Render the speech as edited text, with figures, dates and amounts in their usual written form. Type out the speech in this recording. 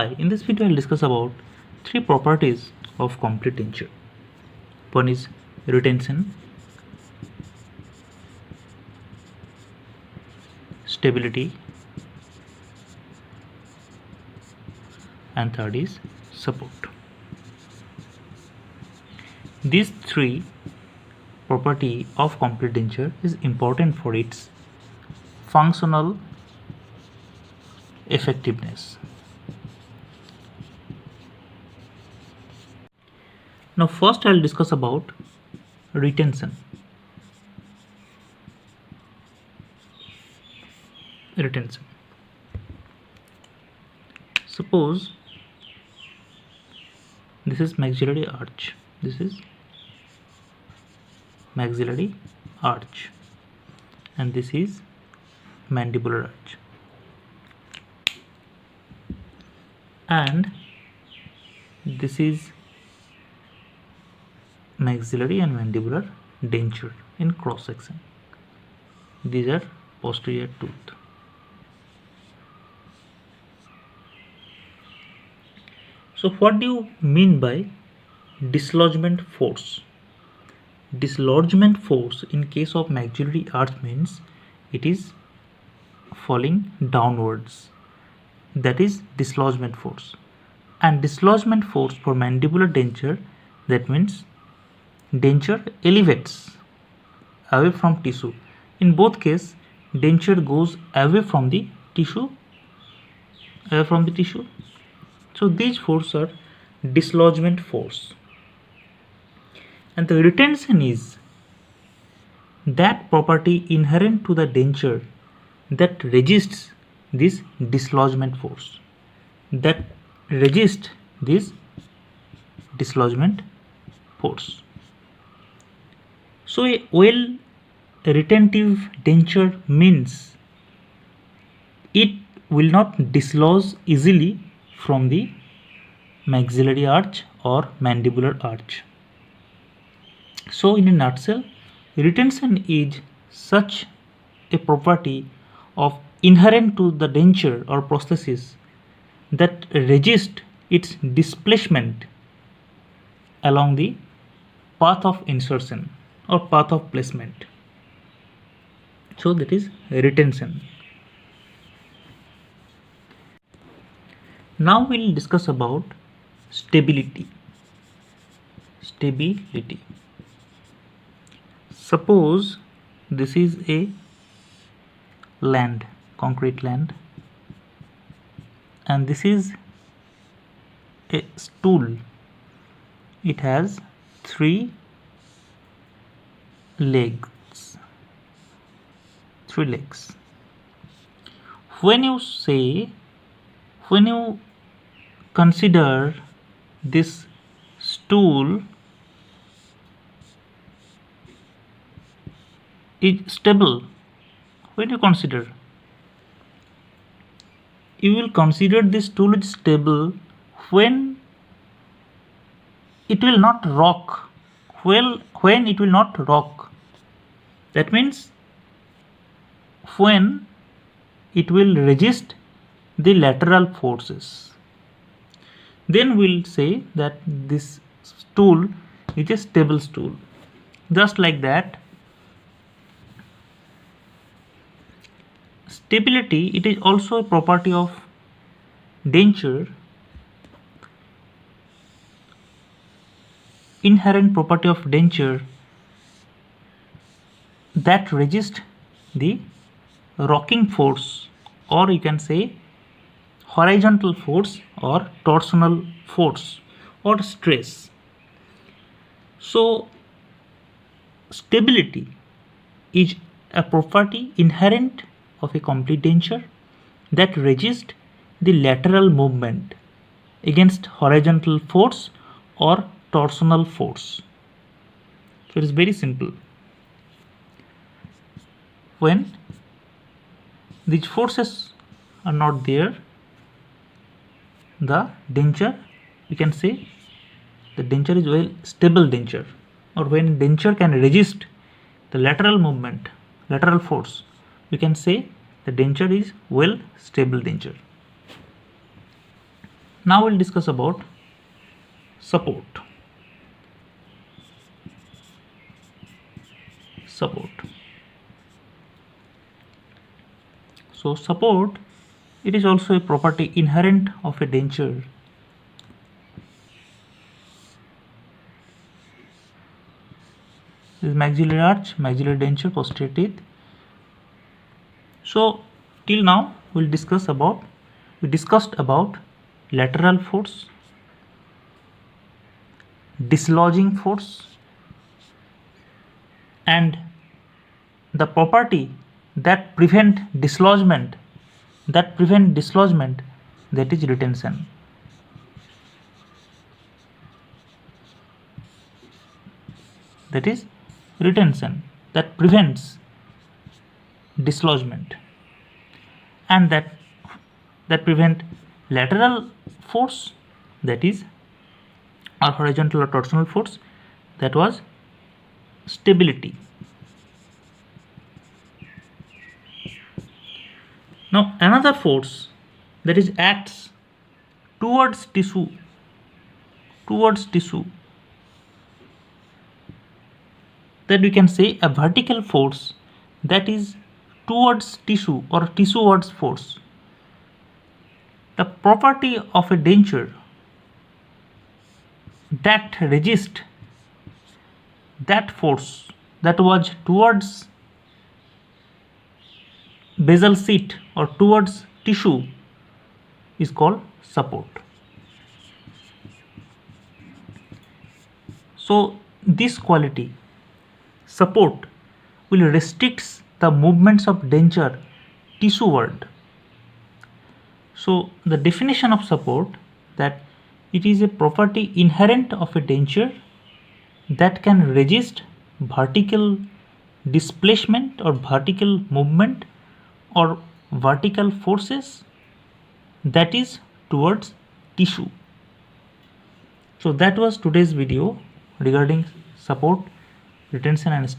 In this video, I'll discuss about three properties of complete denture. One is retention, stability, and third is support. These three property of complete denture is important for its functional effectiveness. Now first I'll discuss about retention. Suppose this is maxillary arch. This is maxillary arch and this is mandibular arch, and this is maxillary and mandibular denture in cross section. These are posterior tooth. So what do you mean by dislodgement force? Dislodgement force in case of maxillary arch means it is falling downwards. That is dislodgement force. And dislodgement force for mandibular denture, that means denture elevates away from tissue. In both cases, denture goes away from the tissue. So these forces are dislodgement force. And the retention is that property inherent to the denture that resists this dislodgement force. So a well retentive denture means it will not dislodge easily from the maxillary arch or mandibular arch. So in a nutshell, retention is such a property of inherent to the denture or prosthesis that resist its displacement along the path of insertion or path of placement. So that is retention. Now we will discuss about stability. Suppose this is a concrete land, and this is a stool. It has 3 legs. When you consider this stool is stable, you will consider this stool is stable when it will not rock. When it will not rock, that means when it will resist the lateral forces, then we'll say that this stool is a stable stool. Just like that, stability, it is also a property of denture, inherent property of denture that resists the rocking force, or you can say horizontal force or torsional force or stress. So stability is a property inherent of a complete denture that resists the lateral movement against horizontal force or torsional force. So it is very simple. When these forces are not there, the denture, we can say the denture is well stable denture, or when denture can resist the lateral movement, lateral force, we can say the denture is well stable denture. Now we'll discuss about support. So support, it is also a property inherent of a denture. This is maxillary arch, maxillary denture, posterior teeth. So till now we discussed about lateral force, dislodging force, and the property that prevent dislodgement, that is retention. That is retention that prevents dislodgement, and that prevent lateral force, that is, or horizontal or torsional force, that was stability. Now another force that is acts towards tissue, that we can say a vertical force that is towards tissue or tissuewards force. The property of a denture that resists that force that was towards basal sheet or towards tissue is called support. So this quality, support, will restrict the movements of denture tissueward. So the definition of support, that it is a property inherent of a denture that can resist vertical displacement or vertical movement or vertical forces that is towards tissue. So that was today's video regarding support, retention and stability.